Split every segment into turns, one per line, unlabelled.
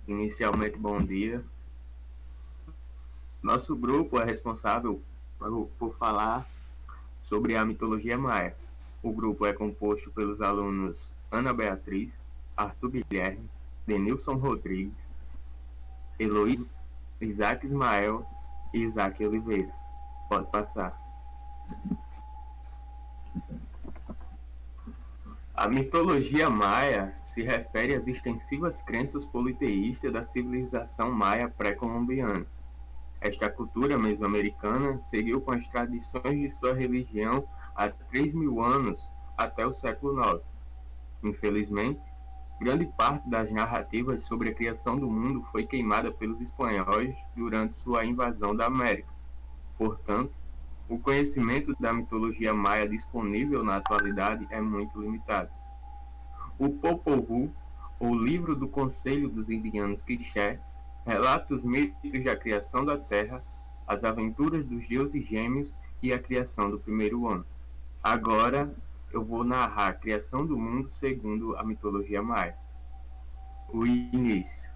Inicialmente, bom dia. Nosso grupo é responsável por falar sobre a mitologia maia. O grupo é composto pelos alunos Ana Beatriz, Arthur Guilherme, Denilson Rodrigues, Eloy, Isaac Ismael e Isaac Oliveira. Pode passar. A mitologia maia se refere às extensivas crenças politeístas da civilização maia pré-colombiana. Esta cultura mesoamericana seguiu com as tradições de sua religião há 3.000 anos até o século IX. Infelizmente, grande parte das narrativas sobre a criação do mundo foi queimada pelos espanhóis durante sua invasão da América. Portanto, o conhecimento da mitologia maia disponível na atualidade é muito limitado. O Popol Vuh, ou Livro do Conselho dos Indianos Quiché, relata os mitos da criação da Terra, as aventuras dos deuses gêmeos e a criação do primeiro homem. Agora eu vou narrar a criação do mundo segundo a mitologia maia. O início.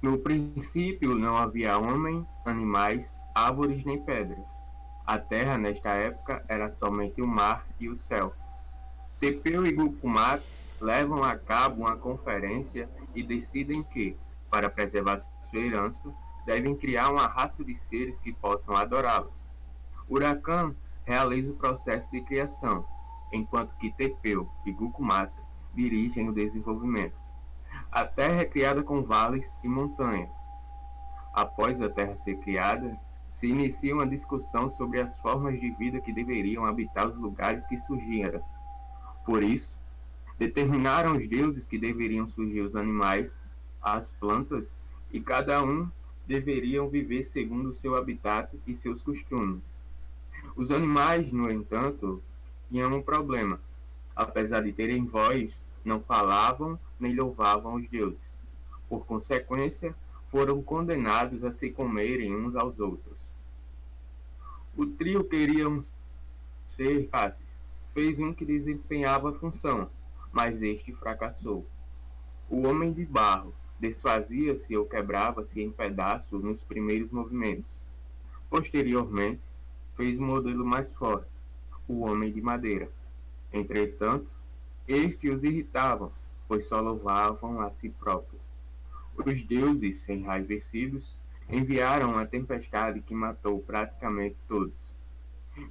No princípio não havia homem, animais, árvores nem pedras. A terra nesta época era somente o mar e o céu. Tepeu e Gucumatz levam a cabo uma conferência e decidem que, para preservar sua herança, devem criar uma raça de seres que possam adorá-los. Huracan realiza o processo de criação, enquanto que Tepeu e Gucumatz dirigem o desenvolvimento. A Terra é criada com vales e montanhas. Após a Terra ser criada, se inicia uma discussão sobre as formas de vida que deveriam habitar os lugares que surgiram. Por isso, determinaram os deuses que deveriam surgir os animais, as plantas, e cada um deveriam viver segundo o seu habitat e seus costumes. Os animais, no entanto, tinham um problema. Apesar de terem voz, não falavam nem louvavam os deuses. Por consequência, foram condenados a se comerem uns aos outros. O trio queria ser fáceis. Fez um que desempenhava a função, mas este fracassou. O homem de barro desfazia-se ou quebrava-se em pedaços nos primeiros movimentos. Posteriormente, fez um modelo mais forte, o homem de madeira. Entretanto, estes os irritavam, pois só louvavam a si próprios. Os deuses, enraivecidos, enviaram a tempestade que matou praticamente todos.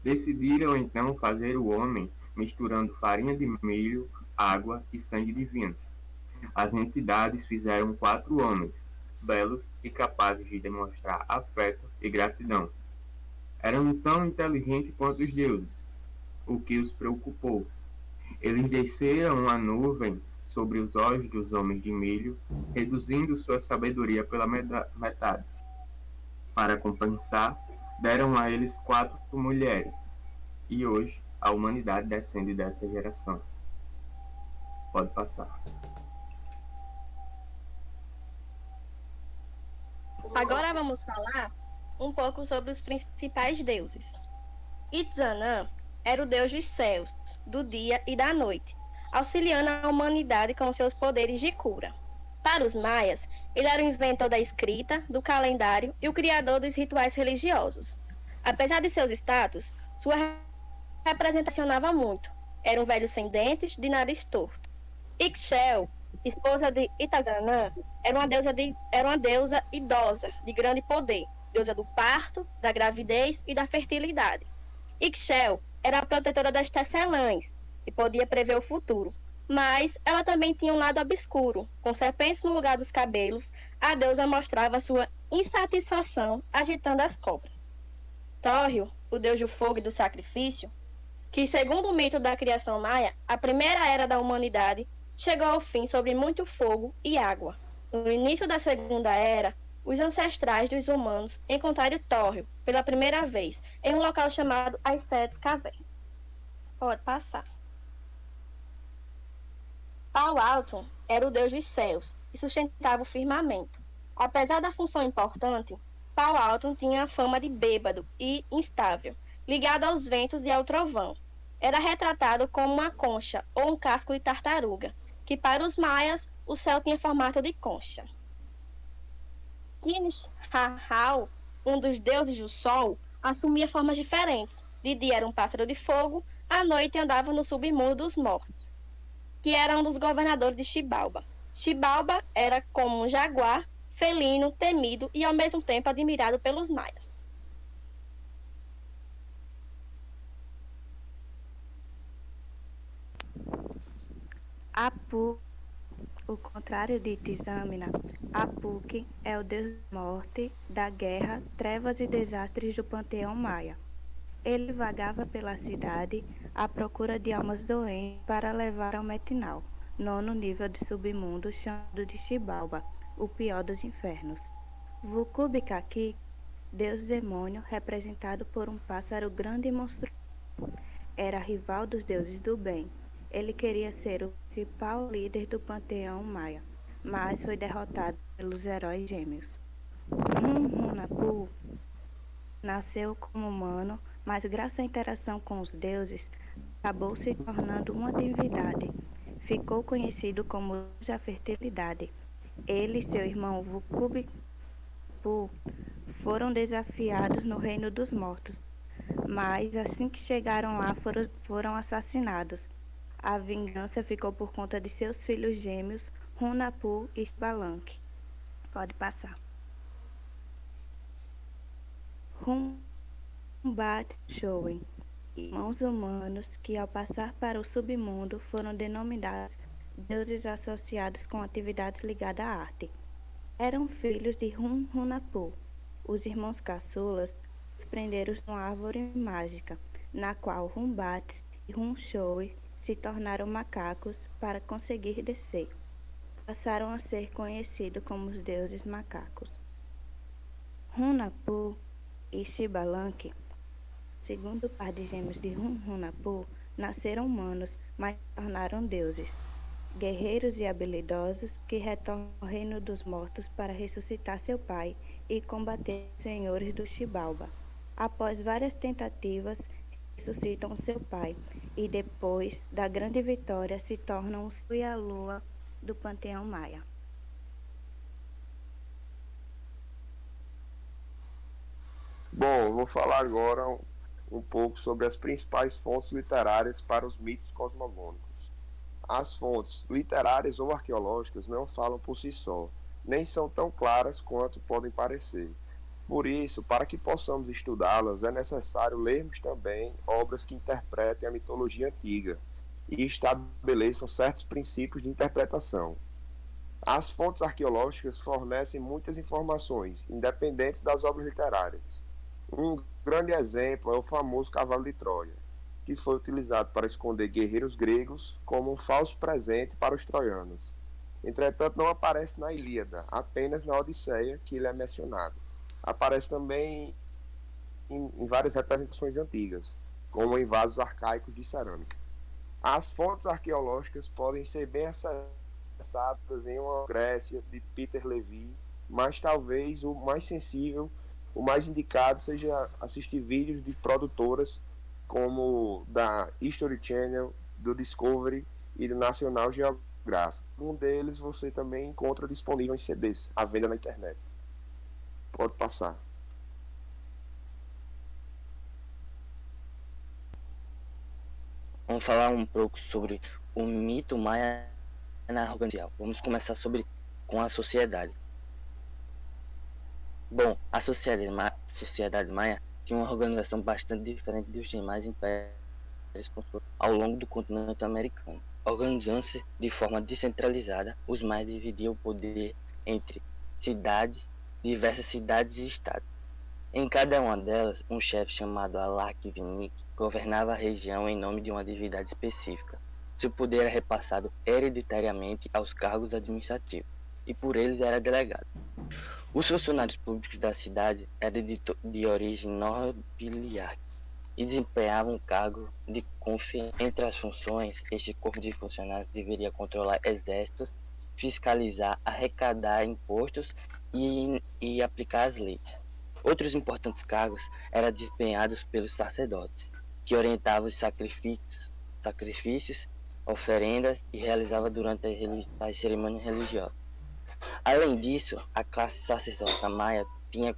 Decidiram então fazer o homem misturando farinha de milho, água e sangue divino. As entidades fizeram 4 homens, belos e capazes de demonstrar afeto e gratidão. Eram tão inteligentes quanto os deuses, o que os preocupou. Eles desceram uma nuvem sobre os olhos dos homens de milho, reduzindo sua sabedoria pela metade. Para compensar, deram a eles 4 mulheres, e hoje a humanidade descende dessa geração. Pode passar.
Agora vamos falar um pouco sobre os principais deuses. Itzanã era o deus dos céus, do dia e da noite, auxiliando a humanidade com seus poderes de cura. Para os maias, ele era o inventor da escrita, do calendário e o criador dos rituais religiosos. Apesar de seus status, sua representacionava muito. Era um velho sem dentes, de nariz torto. Ixchel, esposa de Itazanã, era uma deusa idosa, de grande poder, deusa do parto, da gravidez e da fertilidade. Ixchel era a protetora das tecelãs, e podia prever o futuro. Mas ela também tinha um lado obscuro. Com serpentes no lugar dos cabelos, a deusa mostrava sua insatisfação agitando as cobras. Tórrio, o deus do fogo e do sacrifício, que, segundo o mito da criação maia, a primeira era da humanidade chegou ao fim sobre muito fogo e água. No início da segunda era, os ancestrais dos humanos encontraram Tórrio pela primeira vez em um local chamado As Sete Cavernas. Pode passar. Pau Alto era o deus dos céus e sustentava o firmamento. Apesar da função importante, Pau Alto tinha a fama de bêbado e instável, ligado aos ventos e ao trovão. Era retratado como uma concha ou um casco de tartaruga, que para os maias o céu tinha formato de concha. Kinish-Hahal, um dos deuses do sol, assumia formas diferentes. De dia era um pássaro de fogo, à noite andava no submundo dos mortos, que era um dos governadores de Xibalba. Xibalba era como um jaguar, felino, temido e ao mesmo tempo admirado pelos maias.
Apu, o contrário de Tizâmina, Apuque é o deus da morte, da guerra, trevas e desastres do panteão maia. Ele vagava pela cidade à procura de almas doentes para levar ao Metinal, nono nível de submundo chamado de Xibalba, o pior dos infernos. Vukubi-Kaki, deus demônio representado por um pássaro grande e monstruoso, era rival dos deuses do bem. Ele queria ser o principal líder do panteão maia, mas foi derrotado pelos heróis gêmeos. Hunhunapu nasceu como humano, mas graças à interação com os deuses, acabou se tornando uma divindade. Ficou conhecido como deus da fertilidade. Ele e seu irmão Vukubi-Pu foram desafiados no reino dos mortos, mas assim que chegaram lá foram assassinados. A vingança ficou por conta de seus filhos gêmeos, Runapu e Balanque. Pode passar. Rumbat Showen, irmãos humanos que ao passar para o submundo foram denominados deuses associados com atividades ligadas à arte. Eram filhos de Runapu. Os irmãos caçulas os prenderam numa árvore mágica, na qual Rumbat e Rumshoe se tornaram macacos para conseguir descer. Passaram a ser conhecidos como os deuses macacos. Runapu e Xibalanque, segundo o par de gêmeos de Runapu, nasceram humanos, mas se tornaram deuses, guerreiros e habilidosos que retornam ao reino dos mortos para ressuscitar seu pai e combater os senhores do Xibalba. Após várias tentativas, ressuscitam seu pai e depois da grande vitória se tornam o sol e a lua do panteão maia.
Bom, vou falar agora um pouco sobre as principais fontes literárias para os mitos cosmogônicos. As fontes literárias ou arqueológicas não falam por si só, nem são tão claras quanto podem parecer. Por isso, para que possamos estudá-las, é necessário lermos também obras que interpretem a mitologia antiga e estabeleçam certos princípios de interpretação. As fontes arqueológicas fornecem muitas informações, independentes das obras literárias. Um grande exemplo é o famoso cavalo de Troia, que foi utilizado para esconder guerreiros gregos como um falso presente para os troianos. Entretanto, não aparece na Ilíada, apenas na Odisseia que ele é mencionado. Aparece também em várias representações antigas, como em vasos arcaicos de cerâmica. As fontes arqueológicas podem ser bem acessadas em uma Grécia de Peter Levy, mas talvez o mais sensível, o mais indicado seja assistir vídeos de produtoras como da History Channel, do Discovery e do National Geographic. Um deles você também encontra disponível em CDs, à venda na internet. Pode passar.
Vamos falar um pouco sobre o mito maia na organização. Vamos começar com a sociedade. Bom, a sociedade maia tinha uma organização bastante diferente dos demais impérios ao longo do continente americano. Organizando-se de forma descentralizada, os maias dividiam o poder entre diversas cidades e estados. Em cada uma delas, um chefe chamado Alak-Vinik governava a região em nome de uma divindade específica. Seu poder era repassado hereditariamente aos cargos administrativos, e por eles era delegado. Os funcionários públicos da cidade eram de origem nobiliária e desempenhavam um cargo de confiança. Entre as funções, este corpo de funcionários deveria controlar exércitos, fiscalizar, arrecadar impostos e aplicar as leis. Outros importantes cargos eram desempenhados pelos sacerdotes, que orientavam os sacrifícios, oferendas e realizavam durante as cerimônias religiosas. Além disso, a classe sacerdotal maia tinha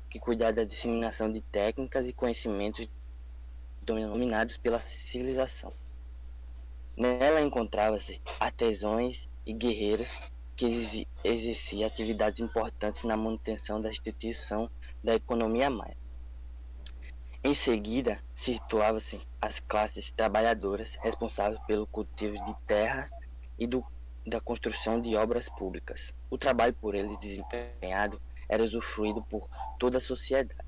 que cuidar da disseminação de técnicas e conhecimentos dominados pela civilização. Nela encontrava-se artesãos e guerreiros que exerciam atividades importantes na manutenção da instituição da economia maia. Em seguida, situava-se as classes trabalhadoras responsáveis pelo cultivo de terras e da construção de obras públicas. O trabalho por eles desempenhado era usufruído por toda a sociedade,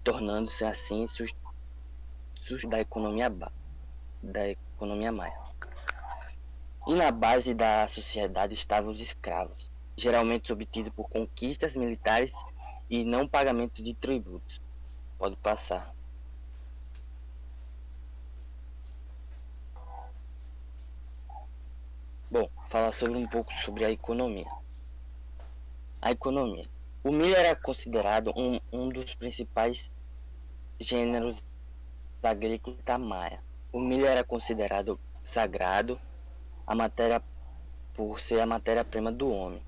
tornando-se assim da economia maia. E na base da sociedade estavam os escravos, geralmente obtidos por conquistas militares e não pagamento de tributos. Pode passar. Bom, falar um pouco sobre a economia. A economia. O milho era considerado um dos principais gêneros agrícolas da Maia. O milho era considerado sagrado por ser a matéria-prima do homem.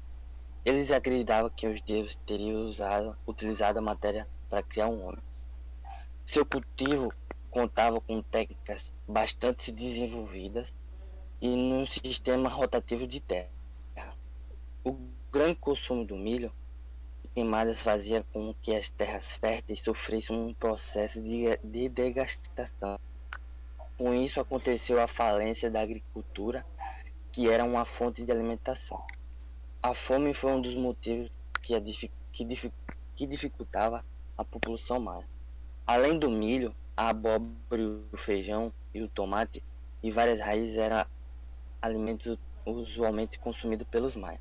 Eles acreditavam que os deuses teriam utilizado a matéria para criar um homem. Seu cultivo contava com técnicas bastante desenvolvidas e num sistema rotativo de terra. O grande consumo do milho e queimadas fazia com que as terras férteis sofressem um processo de degastação. Com isso aconteceu a falência da agricultura, que era uma fonte de alimentação. A fome foi um dos motivos que dificultava a população maia. Além do milho, a abóbora, o feijão e o tomate e várias raízes eram alimentos usualmente consumidos pelos maias.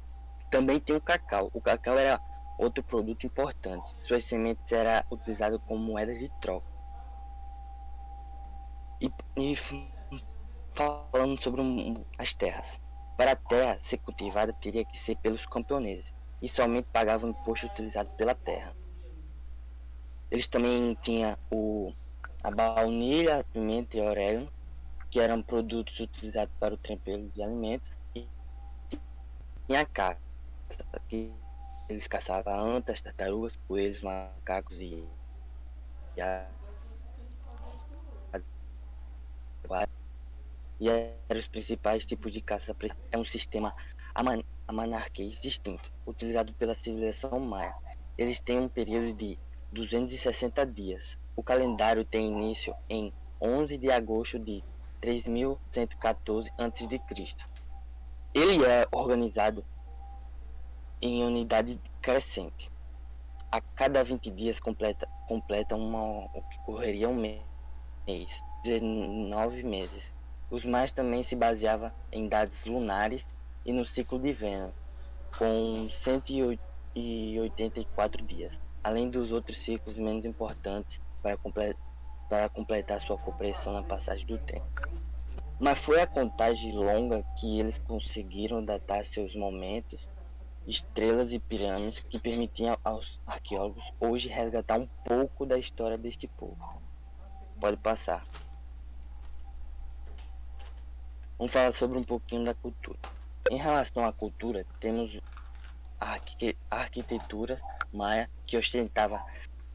Também tem o cacau. O cacau era outro produto importante. Suas sementes eram utilizadas como moeda de troca. E falando sobre as terras. Para a terra ser cultivada teria que ser pelos camponeses e somente pagavam o imposto utilizado pela terra. Eles também tinham a baunilha, a pimenta e orégano, que eram produtos utilizados para o tempero de alimentos, e a caça, que eles caçavam antas, tartarugas, coelhos, macacos e eram os principais tipos de caça. É um sistema amanarquês distinto, utilizado pela civilização maia. Eles têm um período de 260 dias. O calendário tem início em 11 de agosto de 3114 a.C. Ele é organizado em unidade crescente. A cada 20 dias completa o que correria um mês, 19 meses. Os mais também se baseavam em dados lunares e no ciclo de Vênus, com 184 dias, além dos outros ciclos menos importantes para completar sua compreensão na passagem do tempo. Mas foi a contagem longa que eles conseguiram datar seus momentos, estrelas e pirâmides que permitiam aos arqueólogos hoje resgatar um pouco da história deste povo. Pode passar. Vamos falar sobre um pouquinho da cultura. Em relação à cultura, temos a arquitetura maia, que ostentava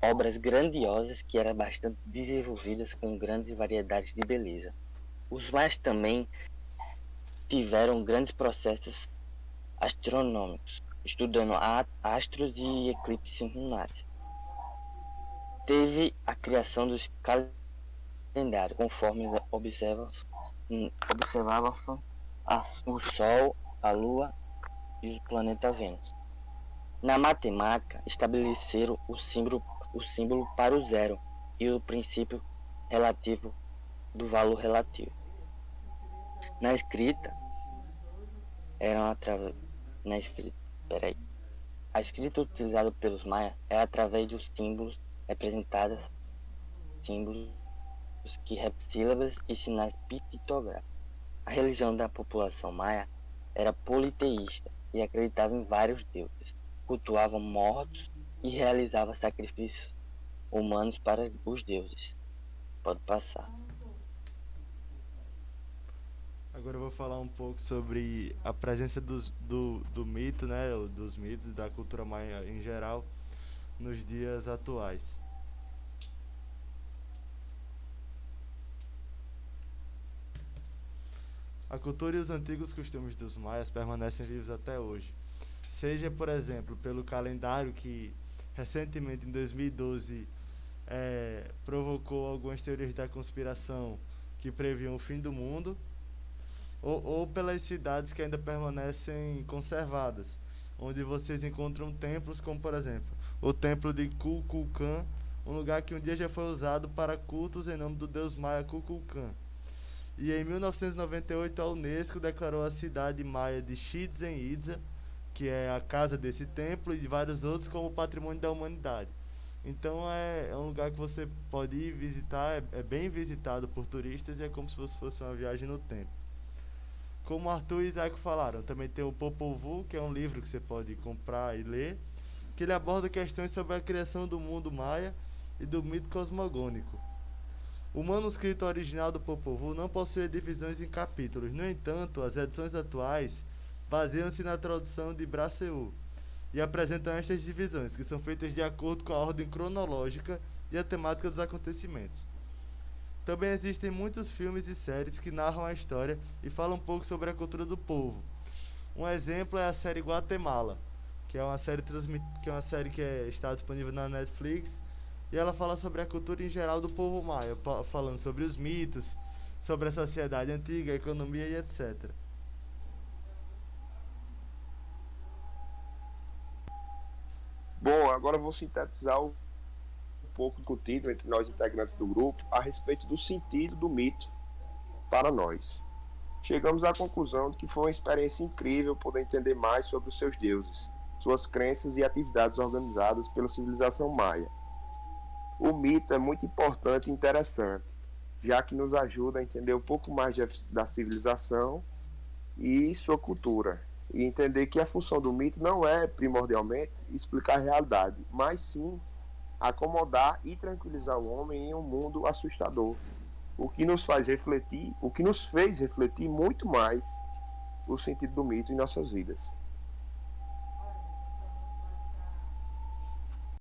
obras grandiosas que eram bastante desenvolvidas com grandes variedades de beleza. Os maias também tiveram grandes processos astronômicos, estudando astros e eclipses lunares. Teve a criação dos calendários, conforme observavam o Sol, a Lua e o planeta Vênus. Na matemática, estabeleceram o símbolo para o zero e o princípio relativo do valor relativo. Na escrita, a escrita utilizada pelos maias é através dos símbolos representados, símbolos que sílabas e sinais pictográficos. A religião da população maia era politeísta e acreditava em vários deuses, cultuavam mortos e realizava sacrifícios humanos para os deuses. Pode passar.
Agora eu vou falar um pouco sobre a presença do mito, né, dos mitos e da cultura maia em geral nos dias atuais. A cultura e os antigos costumes dos maias permanecem vivos até hoje. Seja, por exemplo, pelo calendário que recentemente em 2012 provocou algumas teorias da conspiração que previam o fim do mundo, ou pelas cidades que ainda permanecem conservadas, onde vocês encontram templos como, por exemplo, o templo de Kukulkan, um lugar que um dia já foi usado para cultos em nome do deus maia Kukulkan. E em 1998 a Unesco declarou a cidade maia de Chichén Itzá, que é a casa desse templo, e de vários outros como patrimônio da humanidade. Então é um lugar que você pode ir visitar, é bem visitado por turistas e é como se fosse uma viagem no tempo. Como Arthur e Isaac falaram, também tem o Popol Vuh, que é um livro que você pode comprar e ler, que ele aborda questões sobre a criação do mundo maia e do mito cosmogônico. O manuscrito original do Popol Vuh não possui divisões em capítulos. No entanto, as edições atuais baseiam-se na tradução de Brasseur e apresentam estas divisões, que são feitas de acordo com a ordem cronológica e a temática dos acontecimentos. Também existem muitos filmes e séries que narram a história e falam um pouco sobre a cultura do povo. Um exemplo é a série Guatemala, que é uma série que está disponível na Netflix, e ela fala sobre a cultura em geral do povo maia, falando sobre os mitos, sobre a sociedade antiga, a economia e etc.
Bom, agora eu vou sintetizar um pouco discutido entre nós integrantes do grupo a respeito do sentido do mito para nós. Chegamos à conclusão de que foi uma experiência incrível poder entender mais sobre os seus deuses, suas crenças e atividades organizadas pela civilização maia. O mito é muito importante e interessante, já que nos ajuda a entender um pouco mais da civilização e sua cultura, e entender que a função do mito não é primordialmente explicar a realidade, mas sim acomodar e tranquilizar o homem em um mundo assustador, o que nos fez refletir muito mais o sentido do mito em nossas vidas.